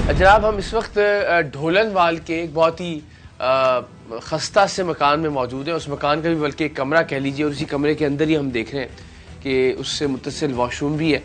जनाब, हम इस वक्त ढोलनवाल के एक बहुत ही खस्ता से मकान में मौजूद है। उस मकान का भी बल्कि एक कमरा कह लीजिए, और उसी कमरे के अंदर ही हम देख रहे हैं कि उससे मुत्तसिल वॉशरूम भी है।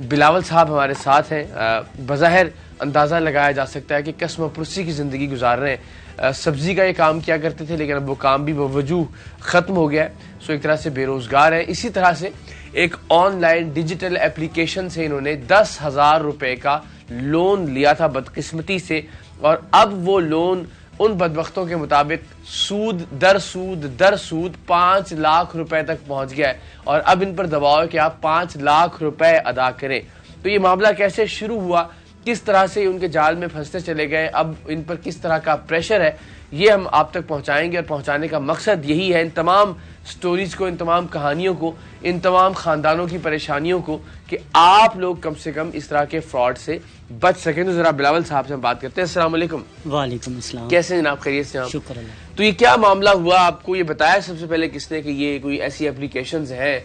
बिलावल साहब हमारे साथ हैं। बज़ाहिर अंदाज़ा लगाया जा सकता है कि कसम पुरसी की ज़िंदगी गुजार रहे हैं। सब्ज़ी का ये काम किया करते थे, लेकिन अब वो काम भी बवजूह ख़त्म हो गया है। सो एक तरह से बेरोज़गार है। इसी तरह से एक ऑनलाइन डिजिटल एप्लीकेशन से इन्होंने 10,000 रुपये का लोन लिया था बदकिस्मती से, और अब वो लोन उन बदबख्तों के मुताबिक सूद दर सूद 5 लाख रुपए तक पहुंच गया है, और अब इन पर दबाव है कि आप 5 लाख रुपए अदा करें। तो ये मामला कैसे शुरू हुआ, किस तरह से उनके जाल में फंसते चले गए, अब इन पर किस तरह का प्रेशर है, ये हम आप तक पहुंचाएंगे। और पहुंचाने का मकसद यही है, इन तमाम स्टोरीज को, इन तमाम कहानियों को, इन तमाम खानदानों की परेशानियों को, कि आप लोग कम से कम इस तरह के फ्रॉड से बच सकें। तो जरा बिलावल साहब से हम बात करते हैं। अस्सलाम वालेकुम। वालेकुम अस्सलाम। कैसे हैं जनाब, खैरियत से? शुक्र अल्लाह। तो ये क्या मामला हुआ, आपको ये बताया सबसे पहले किसने कि ये कोई ऐसी एप्लीकेशंस है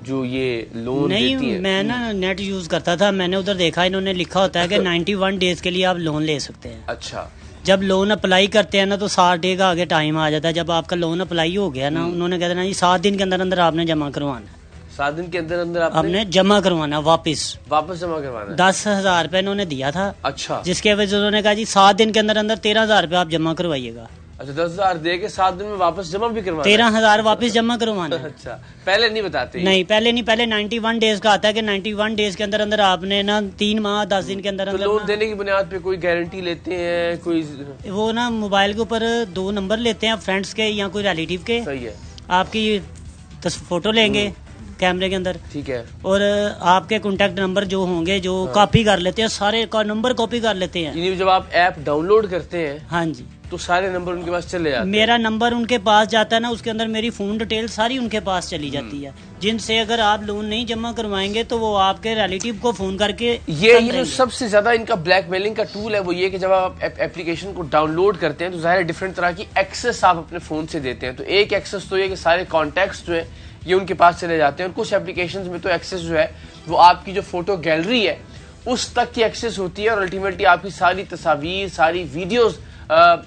जो ये लोन देती है? मैं ना नेट यूज करता था, मैंने उधर देखा इन्होंने लिखा होता है कि 91 डेज के लिए आप लोन ले सकते हैं। अच्छा। जब लोन अप्लाई करते हैं ना तो 60 डे का आगे टाइम आ जाता है। जब आपका लोन अप्लाई हो गया ना, उन्होंने कहते ना जी 7 दिन के अंदर अंदर आपने जमा करवाना है। 7 दिन के अंदर अंदर आपने जमा करवाना, वापस जमा करवाना। 10,000 रुपए इन्होंने दिया था। अच्छा। जिसके वजह से उन्होंने कहा जी 7 दिन के अंदर अंदर 13,000 रुपए आप जमा करवाइएगा। अच्छा, 10,000 दे के 7 दिन में वापस जमा भी करवाना? 13,000 वापस जमा करवाना। अच्छा, पहले नहीं बताते? नहीं, पहले नहीं। पहले 91 डेज का आता है कि 91 डेज के अंदर अंदर आपने ना 3 माह 10 दिन के अंदर अंदर। लोन देने की बुनियाद पे कोई गारंटी लेते हैं? कोई वो ना मोबाइल के ऊपर 2 नंबर लेते हैं, फ्रेंड्स के या कोई रिलेटिव के। सही है। आपकी फोटो लेंगे कैमरे के अंदर, ठीक है, और आपके कॉन्टेक्ट नंबर जो होंगे जो कॉपी कर लेते हैं, सारे का नंबर कॉपी कर लेते हैं। जब आप ऐप डाउनलोड करते हैं, हाँ जी, तो सारे नंबर उनके पास चले जाते हैं। मेरा नंबर उनके पास जाता है ना, उसके अंदर मेरी फोन डिटेल सारी उनके पास चली जाती है, जिनसे अगर आप लोन नहीं जमा करवाएंगे तो वो आपके रिलेटिव को फोन करके ये जो सबसे ज्यादा इनका ब्लैकमेलिंग का टूल है वो ये कि जब आप एप्लीकेशन को डाउनलोड करते हैं तो जाहिर डिफरेंट तरह की एक्सेस आप अपने फोन से देते हैं। तो एक एक्सेस तो ये कि सारे कॉन्टेक्ट्स जो है ये उनके पास चले जाते हैं, और कुछ एप्लीकेशंस में तो एक्सेस जो है वो आपकी जो फोटो गैलरी है उस तक की एक्सेस होती है, और अल्टीमेटली आपकी सारी तस्वीर, सारी वीडियोस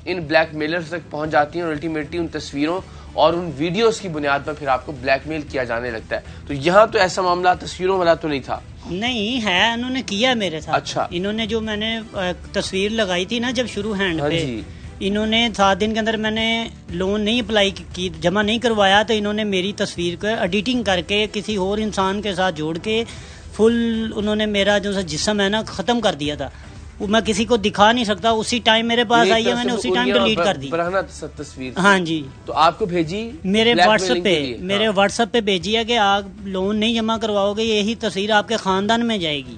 इन ब्लैकमेलर्स तक पहुंच जाती हैं, और अल्टीमेटली उन तस्वीरों और उन वीडियोस की बुनियाद पर फिर आपको ब्लैकमेल किया जाने लगता है। तो यहाँ तो ऐसा मामला तस्वीरों वाला तो नहीं था? नहीं है, इन्होंने किया मेरे साथ। अच्छा। इन्होंने जो मैंने तस्वीर लगाई थी ना जब शुरू हैंड पे, इन्होंने 7 दिन के अंदर मैंने लोन नहीं अप्लाई की, जमा नहीं करवाया, तो इन्होंने मेरी तस्वीर को एडिटिंग करके किसी और इंसान के साथ जोड़ के फुल उन्होंने मेरा जो जिस्म है ना ख़त्म कर दिया था। वो मैं किसी को दिखा नहीं सकता। उसी टाइम मेरे पास आई है, मैंने उसी टाइम डिलीट कर दी। तस्वीर? हाँ जी। तो आपको भेजी मेरे व्हाट्सएप पे, मेरे व्हाट्सएप पे भेजी है कि आप लोन नहीं जमा करवाओगे, यही तस्वीर आपके खानदान में जाएगी।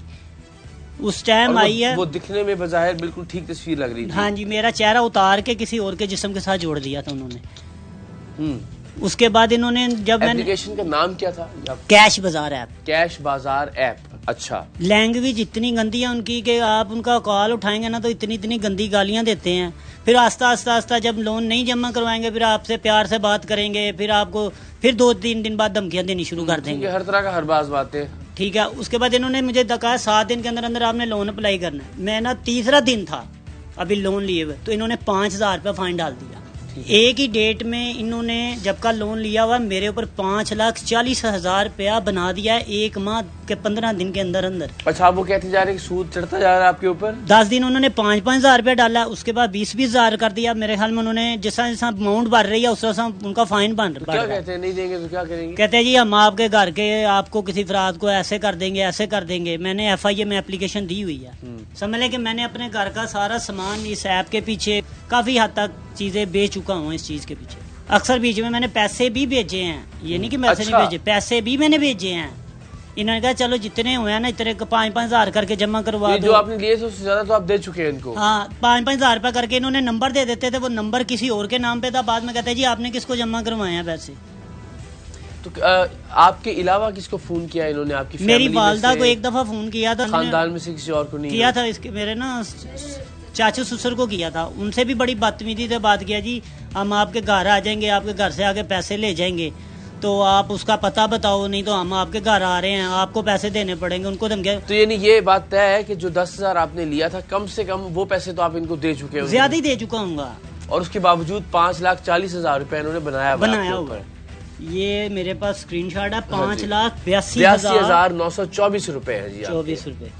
उस टाइम आई है। वो दिखने में बज़ाहिर बिल्कुल ठीक तस्वीर लग रही थी। हाँ जी, मेरा चेहरा उतार के किसी और के जिस्म के साथ जोड़ दिया था उन्होंने। उसके बाद इन्होंने जब एप्लीकेशन का नाम क्या था? कैश बाजार ऐप। कैश बाजार ऐप। अच्छा। लैंग्वेज इतनी गंदी है उनकी कि आप उनका कॉल उठाएंगे ना तो इतनी इतनी गंदी गालियां देते हैं। फिर आस्ता जब लोन नहीं जमा करवाएंगे फिर आपसे प्यार से बात करेंगे, फिर आपको फिर 2-3 दिन बाद धमकियां देनी शुरू कर देंगे। हर तरह का हरबाज बातें। ठीक है। उसके बाद इन्होंने मुझे कहा 7 दिन के अंदर अंदर आपने लोन अप्लाई करना है। मैं ना 3रा दिन था अभी लोन लिए हुए, तो इन्होंने 5,000 रुपये फाइन डाल दिया। एक ही डेट में इन्होंने जब का लोन लिया हुआ मेरे ऊपर 5,40,000 रुपया बना दिया है 1 माह के 15 दिन के अंदर अंदर। अच्छा, वो कहते जा रहे हैं सूद चढ़ता जा रहा है आपके ऊपर? 10 दिन उन्होंने 5,000 रुपया डाला, उसके बाद 20,000 कर दिया। मेरे ख्याल में उन्होंने जैसा जैसा अमाउंट बढ़ रही है उस तरह उनका फाइन बन रहा है। क्या कहते हैं, नहीं देंगे तो क्या करेंगे? कहते हैं जी हम आपके घर के आपको किसी अफराद को ऐसे कर देंगे, ऐसे कर देंगे। मैंने FIA में एप्लीकेशन दी हुई है। समझ लें कि मैंने अपने घर का सारा सामान इस ऐप के पीछे काफी हद तक चीजें बेच चुका हूँ। इस चीज के पीछे अक्सर बीच में मैंने पैसे भी भेजे हैं, ये नहीं कि पैसे नहीं भेजे, पैसे भी मैंने भेजे हैं। इन्होंने कहा चलो जितने हुए हैं ना इतने 5,000 करके जमा करवा दो। जो आपने लिए थे उससे ज्यादा तो आप दे चुके हैं इनको? हाँ, 5,000 रुपया करके इन्होंने नंबर दे देते थे, वो नंबर किसी और के नाम पे था। बाद में कहते जी आपने किसको जमा करवाए हैं पैसे। तो आपके अलावा किसको फोन किया इन्होंने? आपकी मेरी वालदा को एक दफा फोन किया था, खानदान में से किसी और को नहीं किया था? इसके मेरे ना चाचू ससुर को किया था, उनसे भी बड़ी बदतमीजी से बात किया जी हम आपके घर आ जाएंगे, आपके घर से आके पैसे ले जाएंगे। तो आप उसका पता बताओ, नहीं तो हम आपके घर आ रहे हैं, आपको पैसे देने पड़ेंगे, उनको धमकी। तो यानी ये बात तय है कि जो 10,000 आपने लिया था, कम से कम वो पैसे तो आप इनको दे चुके हो? ज्यादा ही दे चुका हूँ। और उसके बावजूद 5,40,000 रुपए इन्होंने बनाया हुआ। ये मेरे पास स्क्रीनशॉट है। 5,82,924 रुपए है जी। 24 रुपए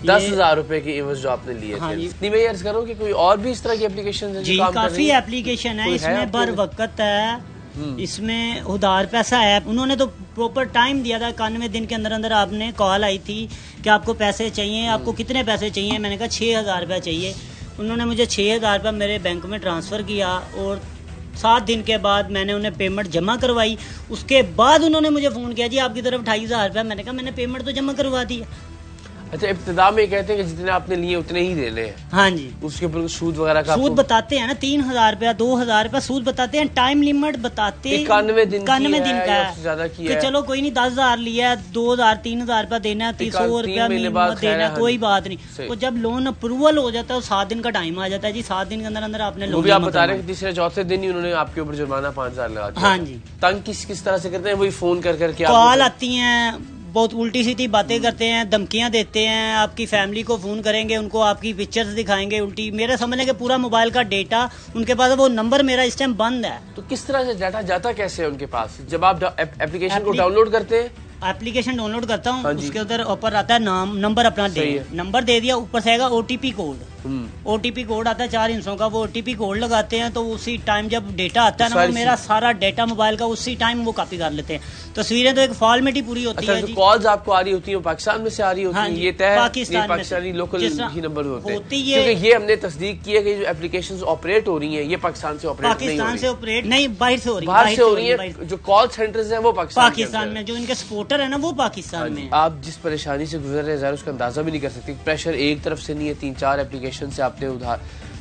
10,000 रुपए की इवज जो आपने लिए थे। इतनी में अर्ज करूं कि कोई और भी इस तरह की एप्लीकेशन है जी? काफी एप्लीकेशन है इसमें, बर वक्त है इसमें, उधार पैसा है। उन्होंने तो प्रॉपर टाइम दिया था, 91 दिन के अंदर अंदर आपने कॉल आई थी कि आपको पैसे चाहिए, आपको कितने पैसे चाहिए। मैंने कहा 6,000 रुपया चाहिए। उन्होंने मुझे 6,000 रुपया मेरे बैंक में ट्रांसफर किया और 7 दिन के बाद मैंने उन्हें पेमेंट जमा करवाई। उसके बाद उन्होंने मुझे फोन किया, जी आपकी तरफ 28,000 रुपया। मैंने कहा मैंने पेमेंट तो जमा करवा दी है। अच्छा, इब्तिदा में कहते हैं कि जितने आपने लिए उतने ही देने हैं। हाँ जी। उसके ऊपर सूद वगैरह का सूद बताते हैं ना, 3,000 रुपया 2,000 रुपया सूद बताते हैं। टाइम लिमिट बताते 91 दिन का है ज्यादा की है। चलो कोई नहीं, 10,000 लिया है, 2,000 3,000 रुपया देना है, 300 रुपया देना है, कोई बात नहीं। तो जब लोन अप्रूवल हो जाता है 7 दिन का टाइम आ जाता है जी। 7 दिन के अंदर अंदर आपने लोन। आप बता रहे हैं तीसरे चौथे दिन ही उन्होंने आपके ऊपर जुर्माना 5,000 लगा दिया। हाँ जी। तंग किस तरह से करते हैं? वही फोन कर करके कॉल आती है, बहुत उल्टी सीधी बातें करते हैं, धमकियां देते हैं। आपकी फैमिली को फोन करेंगे, उनको आपकी पिक्चर्स दिखाएंगे उल्टी। मेरे समझने के पूरा मोबाइल का डेटा उनके पास, वो नंबर मेरा इस टाइम बंद है। तो किस तरह से डाटा जाता कैसे है उनके पास जब आप एप्लीकेशन को डाउनलोड करते हैं? एप्लीकेशन डाउनलोड करता हूँ, उसके उधर ऊपर आता है नाम, नंबर अपना नंबर दे दिया, ऊपर से आएगा OTP कोड। OTP कोड आता है 4 हिस्सों का, वो OTP कोड लगाते हैं। तो उसी टाइम जब डेटा आता है ना, वो मेरा सारा डेटा मोबाइल का उसी टाइम वो कॉपी कर लेते हैं। तस्वीरें तो एक फॉर्मेट ही पूरी होती है। जो कॉल्स आपको आ रही होती है वो पाकिस्तान में से आ रही होती है? ये तय पाकिस्तान पाकिस्तानी लोकल ही नंबर होते हैं, क्योंकि ये हमने तस्दीक की है कि जो एप्लीकेशन ऑपरेट हो रही है ये पाकिस्तान से ऑपरेट नहीं बाहर से हो रही है। जो कॉल सेंटर्स है वो पाकिस्तान में, जो इनके सपोर्टर है ना वो पाकिस्तान में। आप जिस परेशानी से गुजर रहे हैं उसका अंदाजा भी नहीं कर सकते। प्रेशर एक तरफ से नहीं है, 3-4 एप्लीकेशन से आपने उधार।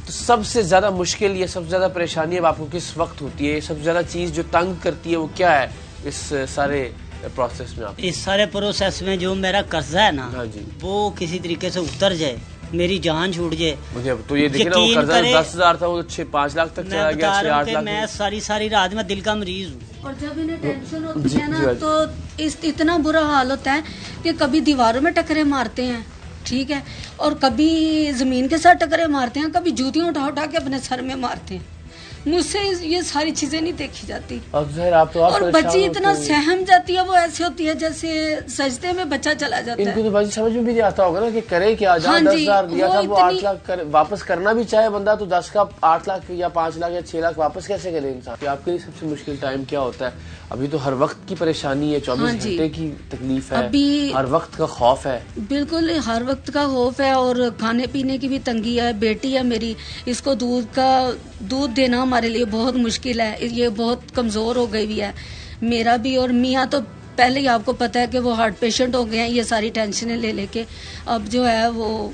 तो सबसे ज्यादा मुश्किल, ये सबसे ज्यादा परेशानी अब आपको किस वक्त होती है? सबसे ज्यादा चीज जो तंग करती है वो क्या है इस सारे प्रोसेस में? इस सारे प्रोसेस में जो मेरा कर्जा है ना, हाँ जी, वो किसी तरीके से उतर जाए, मेरी जान छूट जाए। मुझे तो ये देखिए ना, वो कर्जा 10,000 था वो 5 लाख तक चला गया, 6-8 लाख। मैं सारी रात में दिल का मरीज हूँ। और जब इन्हें टेंशन होती है ना तो इतना बुरा हाल होता है कि कभी दीवारों में टकरे मारते हैं, ठीक है, और कभी जमीन के साथ टकरे मारते हैं, कभी जूतियां उठा उठा के अपने सर में मारते हैं। मुझसे ये सारी चीजें नहीं देखी जाती। और बच्ची इतना सहम जाती है, वो ऐसे होती है जैसे सजदे में बच्चा चला जाता है। इनको तो बाजी समझ में भी नहीं आता होगा ना कि करे क्या। 10,000 दिया था वो 8 लाख वापस करना भी चाहे बंदा तो 10 का 8 लाख या 5 लाख या 6 लाख वापस कैसे करे इंसान? आपके लिए सबसे मुश्किल टाइम क्या होता है? अभी तो हर वक्त की परेशानी है, 24 घंटे की तकलीफ है, अभी हर वक्त का खौफ है। बिल्कुल हर वक्त का खौफ है, और खाने पीने की भी तंगी है। बेटी है मेरी, इसको दूध देना हमारे लिए बहुत मुश्किल है। ये बहुत कमजोर हो गई हुई है। मेरा भी, और मियाँ तो पहले ही आपको पता है कि वो हार्ट पेशेंट हो गए हैं। ये सारी टेंशनें ले लेके अब जो है वो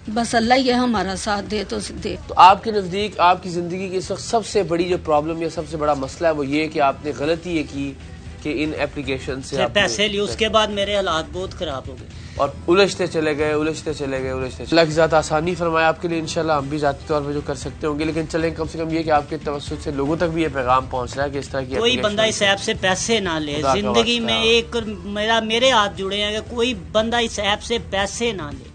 बस अल्लाह ही है हमारा साथ दे तो दे। तो आपके नजदीक आपकी जिंदगी की इस वक्त सबसे बड़ी जो प्रॉब्लम या सबसे बड़ा मसला है वो ये कि आपने गलती ये की कि इन एप्लीकेशन से पैसे लिए, उसके बाद मेरे हालात बहुत खराब हो गए और उलझते चले गए। अल्लाह की ज़ात आसानी फरमाए आपके लिए। इंशाल्लाह हम भी जाती तौर पर जो कर सकते होंगे, लेकिन चलें कम से कम ये कि आपके तवज्जुह से लोगों तक भी ये पैगाम पहुंच रहा है कि इस तरह की कोई बंदा इस ऐप से पैसे ना ले। जिंदगी में मेरे हाथ जुड़े हैं कि कोई बंदा इस ऐप से पैसे ना ले।